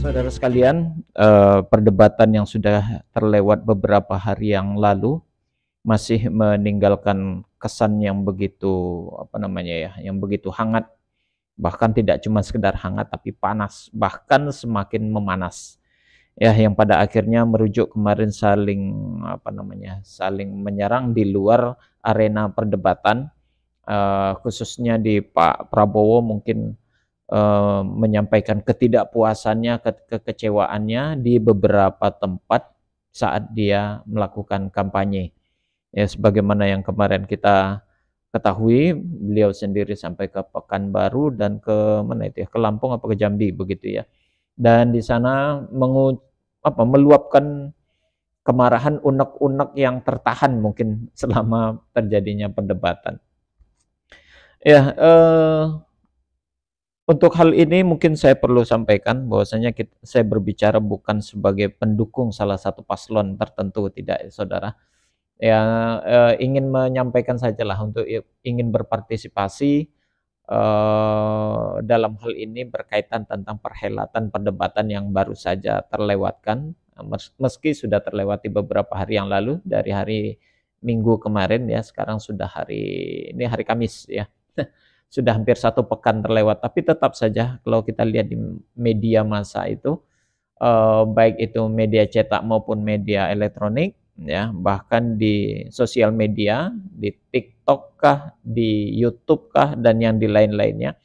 Saudara sekalian, perdebatan yang sudah terlewat beberapa hari yang lalu masih meninggalkan kesan yang begitu, apa namanya ya, yang begitu hangat, bahkan tidak cuma sekedar hangat tapi panas, bahkan semakin memanas. Ya, yang pada akhirnya merujuk kemarin saling, apa namanya, saling menyerang di luar arena perdebatan, khususnya di Pak Prabowo mungkin menyampaikan ketidakpuasannya, kekecewaannya di beberapa tempat saat dia melakukan kampanye. Ya, sebagaimana yang kemarin kita ketahui, beliau sendiri sampai ke Pekanbaru dan ke mana itu ya, ke Lampung apa ke Jambi begitu ya. Dan di sana meluapkan kemarahan unek-unek yang tertahan mungkin selama terjadinya perdebatan. Ya, untuk hal ini mungkin saya perlu sampaikan bahwasanya saya berbicara bukan sebagai pendukung salah satu paslon tertentu, tidak ya saudara. Ya, ingin menyampaikan sajalah untuk ingin berpartisipasi dalam hal ini berkaitan tentang perhelatan perdebatan yang baru saja terlewatkan, meski sudah terlewati beberapa hari yang lalu dari hari Minggu kemarin ya, sekarang sudah ini hari Kamis ya. Sudah hampir 1 pekan terlewat, tapi tetap saja kalau kita lihat di media massa itu, baik itu media cetak maupun media elektronik, ya, bahkan di sosial media, di TikTok kah, di YouTube kah, dan yang di lain-lainnya,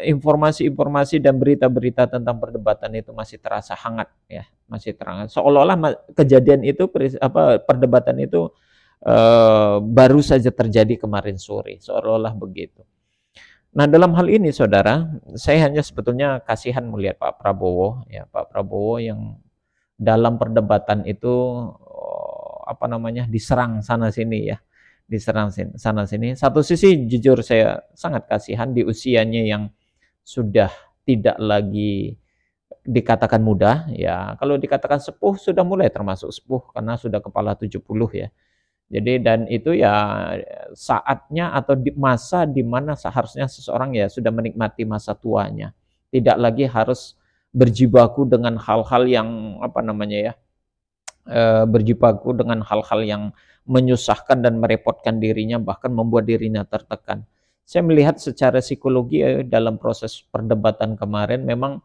informasi-informasi dan berita-berita tentang perdebatan itu masih terasa hangat, ya, masih terhangat. Seolah-olah kejadian itu, perdebatan itu baru saja terjadi kemarin sore, seolah-olah begitu. Nah, dalam hal ini saudara, saya hanya sebetulnya kasihan melihat Pak Prabowo, ya, Pak Prabowo yang dalam perdebatan itu, apa namanya, diserang sana sini ya, diserang sana sini. Satu sisi jujur saya sangat kasihan di usianya yang sudah tidak lagi dikatakan muda, ya, kalau dikatakan sepuh sudah mulai termasuk sepuh karena sudah kepala 70 ya. Jadi dan itu ya saatnya atau di masa di mana seharusnya seseorang ya sudah menikmati masa tuanya. Tidak lagi harus berjibaku dengan hal-hal yang apa namanya ya, berjibaku dengan hal-hal yang menyusahkan dan merepotkan dirinya bahkan membuat dirinya tertekan. Saya melihat secara psikologi dalam proses perdebatan kemarin memang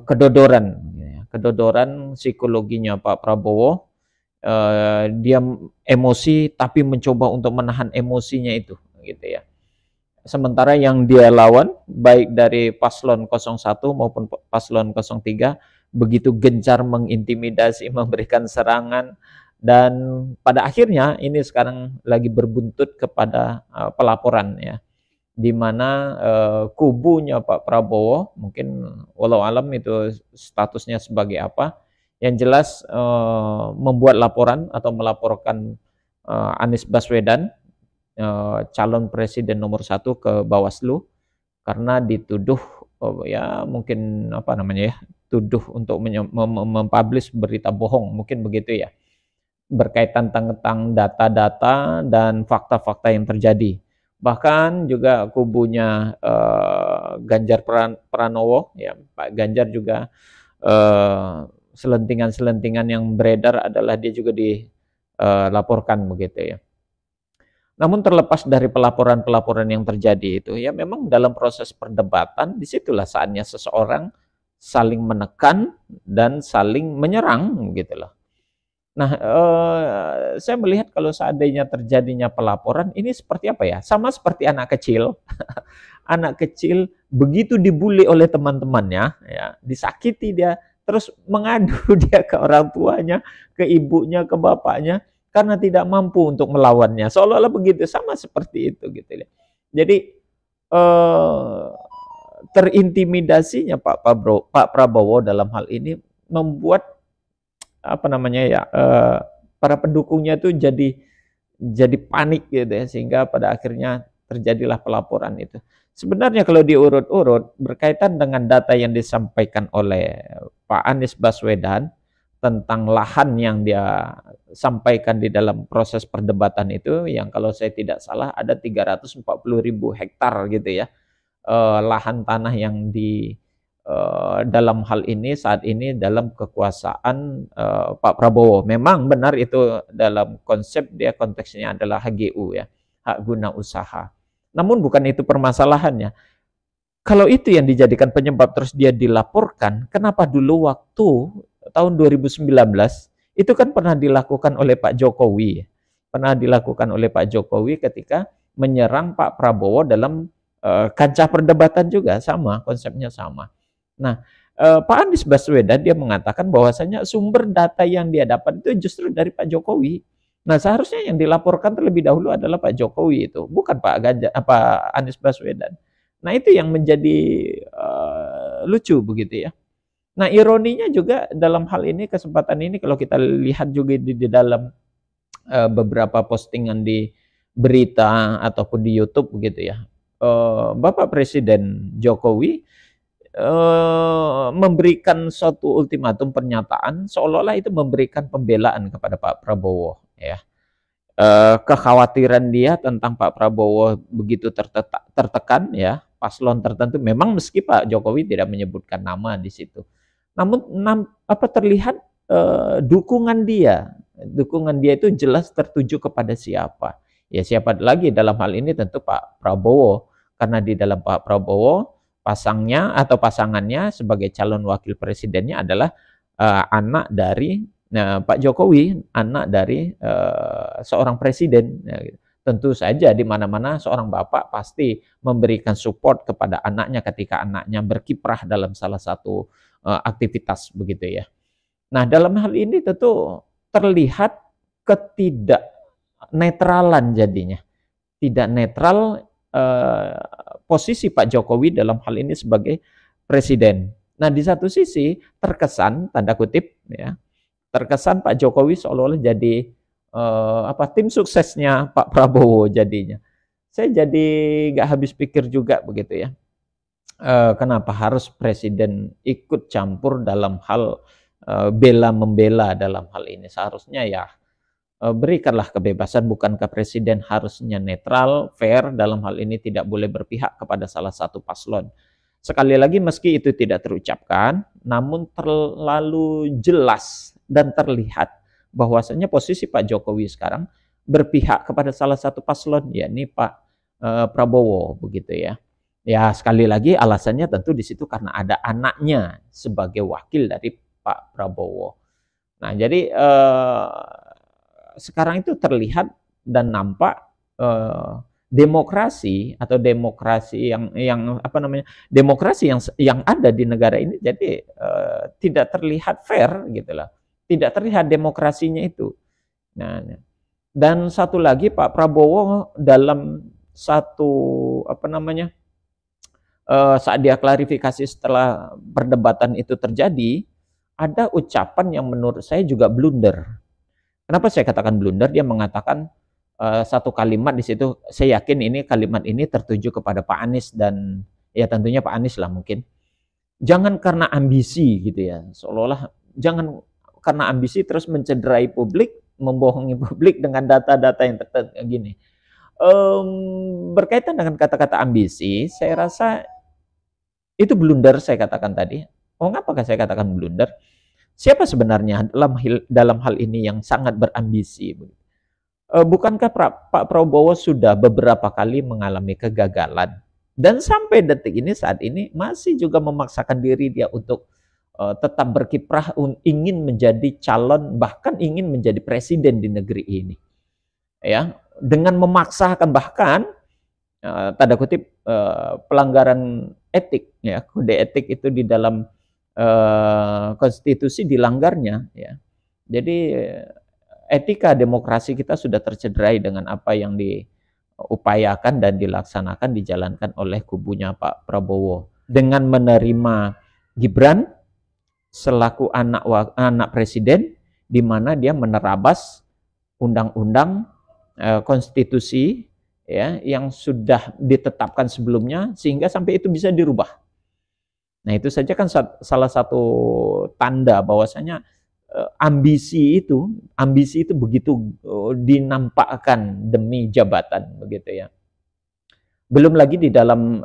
kedodoran, ya, kedodoran psikologinya Pak Prabowo. Dia emosi tapi mencoba untuk menahan emosinya itu, gitu ya. Sementara yang dia lawan baik dari paslon 01 maupun paslon 03 begitu gencar mengintimidasi, memberikan serangan dan pada akhirnya ini sekarang lagi berbuntut kepada pelaporan ya. Di mana kubunya Pak Prabowo mungkin walau alam itu statusnya sebagai apa, yang jelas membuat laporan atau melaporkan Anies Baswedan, calon presiden nomor 1 ke Bawaslu karena dituduh ya mungkin apa namanya ya, tuduh untuk mempublish berita bohong, mungkin begitu ya, berkaitan tentang data-data dan fakta-fakta yang terjadi. Bahkan juga kubunya Ganjar Pranowo, ya, Pak Ganjar juga selentingan-selentingan yang beredar adalah dia juga dilaporkan begitu ya. Namun terlepas dari pelaporan-pelaporan yang terjadi itu, ya memang dalam proses perdebatan disitulah saatnya seseorang saling menekan dan saling menyerang gitu loh. Nah, saya melihat kalau seandainya terjadinya pelaporan ini seperti apa ya, sama seperti anak kecil. Anak kecil begitu dibully oleh teman-temannya, ya, disakiti dia, terus mengadu dia ke orang tuanya, ke ibunya, ke bapaknya, karena tidak mampu untuk melawannya. Seolah-olah begitu, sama seperti itu gitu ya. Jadi terintimidasinya Pak Prabowo dalam hal ini membuat apa namanya ya, para pendukungnya tuh jadi panik gitu ya, sehingga pada akhirnya terjadilah pelaporan itu. Sebenarnya kalau diurut-urut berkaitan dengan data yang disampaikan oleh Pak Anies Baswedan, tentang lahan yang dia sampaikan di dalam proses perdebatan itu, yang kalau saya tidak salah ada 340.000 hektar gitu ya, lahan tanah yang dalam hal ini saat ini dalam kekuasaan Pak Prabowo. Memang benar itu dalam konsep dia konteksnya adalah HGU ya, hak guna usaha. Namun bukan itu permasalahannya. Kalau itu yang dijadikan penyebab terus dia dilaporkan, kenapa dulu waktu tahun 2019 itu kan pernah dilakukan oleh Pak Jokowi. Pernah dilakukan oleh Pak Jokowi ketika menyerang Pak Prabowo dalam kancah perdebatan juga sama, konsepnya sama. Nah, Pak Anies Baswedan dia mengatakan bahwasanya sumber data yang dia dapat itu justru dari Pak Jokowi. Nah, seharusnya yang dilaporkan terlebih dahulu adalah Pak Jokowi itu, bukan Pak Anies Baswedan. Nah, itu yang menjadi lucu begitu ya. Nah, ironinya juga dalam hal ini, kesempatan ini kalau kita lihat juga di dalam beberapa postingan di berita ataupun di YouTube begitu ya. Bapak Presiden Jokowi memberikan suatu ultimatum pernyataan seolah-olah itu memberikan pembelaan kepada Pak Prabowo ya. Kekhawatiran dia tentang Pak Prabowo begitu tertekan ya, paslon tertentu, memang meski Pak Jokowi tidak menyebutkan nama di situ. Namun terlihat dukungan dia itu jelas tertuju kepada siapa. Ya siapa lagi dalam hal ini tentu Pak Prabowo, karena di dalam Pak Prabowo pasangannya sebagai calon wakil presidennya adalah anak dari Pak Jokowi, anak dari seorang presiden. Ya, gitu. Tentu saja di mana-mana seorang bapak pasti memberikan support kepada anaknya ketika anaknya berkiprah dalam salah satu aktivitas begitu ya. Nah, dalam hal ini tentu terlihat ketidaknetralan jadinya. Tidak netral posisi Pak Jokowi dalam hal ini sebagai presiden. Nah, di satu sisi terkesan tanda kutip ya, terkesan Pak Jokowi seolah-olah jadi tim suksesnya Pak Prabowo jadinya. Saya jadi nggak habis pikir juga begitu ya. Kenapa harus presiden ikut campur dalam hal bela-membela dalam hal ini? Seharusnya ya berikanlah kebebasan, bukankah presiden harusnya netral, fair dalam hal ini, tidak boleh berpihak kepada salah satu paslon. Sekali lagi meski itu tidak terucapkan, namun terlalu jelas dan terlihat bahwasanya posisi Pak Jokowi sekarang berpihak kepada salah satu paslon, yakni Pak Prabowo begitu ya. Ya sekali lagi alasannya tentu di situ karena ada anaknya sebagai wakil dari Pak Prabowo. Nah jadi sekarang itu terlihat dan nampak demokrasi atau demokrasi demokrasi yang ada di negara ini jadi tidak terlihat fair gitu lah, tidak terlihat demokrasinya itu. Nah, dan satu lagi Pak Prabowo dalam satu saat dia klarifikasi setelah perdebatan itu terjadi, ada ucapan yang menurut saya juga blunder. Kenapa saya katakan blunder? Dia mengatakan satu kalimat di situ, saya yakin ini kalimat ini tertuju kepada Pak Anies dan ya tentunya Pak Anies lah mungkin. Jangan karena ambisi gitu ya, seolah-olah jangan karena ambisi terus mencederai publik, membohongi publik dengan data-data yang tertentu gini. Berkaitan dengan kata-kata ambisi, saya rasa itu blunder saya katakan tadi. Mengapakah saya katakan blunder? Siapa sebenarnya dalam hal ini yang sangat berambisi? Bukankah Pak Prabowo sudah beberapa kali mengalami kegagalan dan sampai detik ini saat ini masih juga memaksakan diri dia untuk tetap berkiprah, ingin menjadi calon, bahkan ingin menjadi presiden di negeri ini, ya, dengan memaksakan bahkan tanda kutip pelanggaran etik, ya, kode etik itu di dalam konstitusi dilanggarnya, ya. Jadi etika demokrasi kita sudah tercederai dengan apa yang diupayakan dan dilaksanakan, dijalankan oleh kubunya Pak Prabowo dengan menerima Gibran selaku anak presiden, di mana dia menerabas undang-undang konstitusi ya yang sudah ditetapkan sebelumnya sehingga sampai itu bisa dirubah. Nah, itu saja kan salah satu tanda bahwasanya ambisi itu begitu dinampakkan demi jabatan begitu ya. Belum lagi di dalam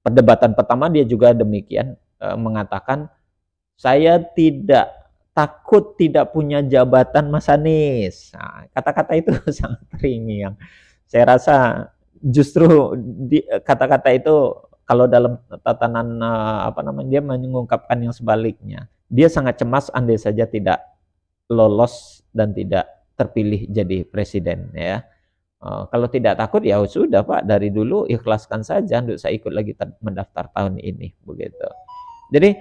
perdebatan pertama dia juga demikian mengatakan, saya tidak takut tidak punya jabatan Mas Anies. Nah, kata-kata itu sangat terngiang. Saya rasa justru kata-kata itu kalau dalam tatanan apa namanya, dia mengungkapkan yang sebaliknya. Dia sangat cemas andai saja tidak lolos dan tidak terpilih jadi presiden ya. Kalau tidak takut ya sudah Pak, dari dulu ikhlaskan saja untuk saya ikut lagi mendaftar tahun ini begitu. Jadi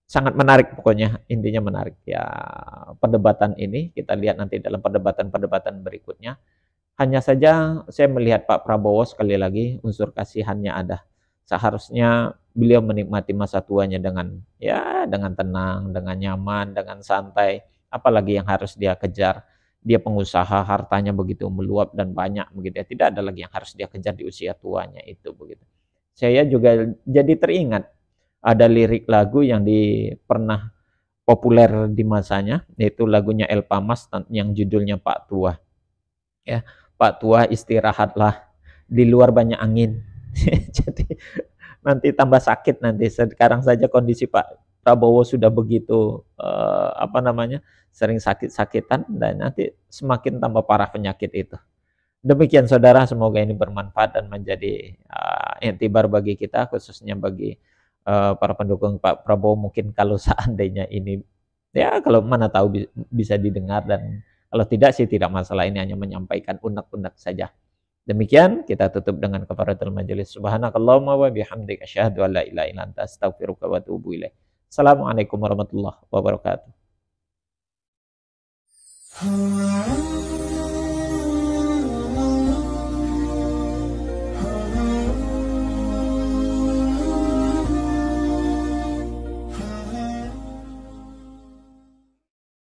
sangat menarik pokoknya, intinya menarik ya perdebatan ini. Kita lihat nanti dalam perdebatan-perdebatan berikutnya. Hanya saja saya melihat Pak Prabowo sekali lagi unsur kasihannya ada. Seharusnya beliau menikmati masa tuanya dengan ya dengan tenang, dengan nyaman, dengan santai. Apalagi yang harus dia kejar. Dia pengusaha, hartanya begitu meluap dan banyak begitu ya. Tidak ada lagi yang harus dia kejar di usia tuanya itu begitu. Saya juga jadi teringat ada lirik lagu yang pernah populer di masanya, yaitu lagunya Elpa Mas yang judulnya Pak Tua. Ya, Pak Tua istirahatlah, di luar banyak angin. Jadi nanti tambah sakit nanti. Sekarang saja kondisi Pak Prabowo sudah begitu apa namanya, sering sakit-sakitan dan nanti semakin tambah parah penyakit itu. Demikian saudara, semoga ini bermanfaat dan menjadi intibar bagi kita, khususnya bagi para pendukung Pak Prabowo. Mungkin kalau seandainya ini, ya kalau mana tahu bisa didengar, dan kalau tidak sih tidak masalah, ini hanya menyampaikan unek-unek saja. Demikian kita tutup dengan kafaratul majelis. Subhanakallahumma wa bihamdika asyhadu an la ilaha illa anta astaghfiruka wa atubu ilaik. Assalamualaikum warahmatullahi wabarakatuh.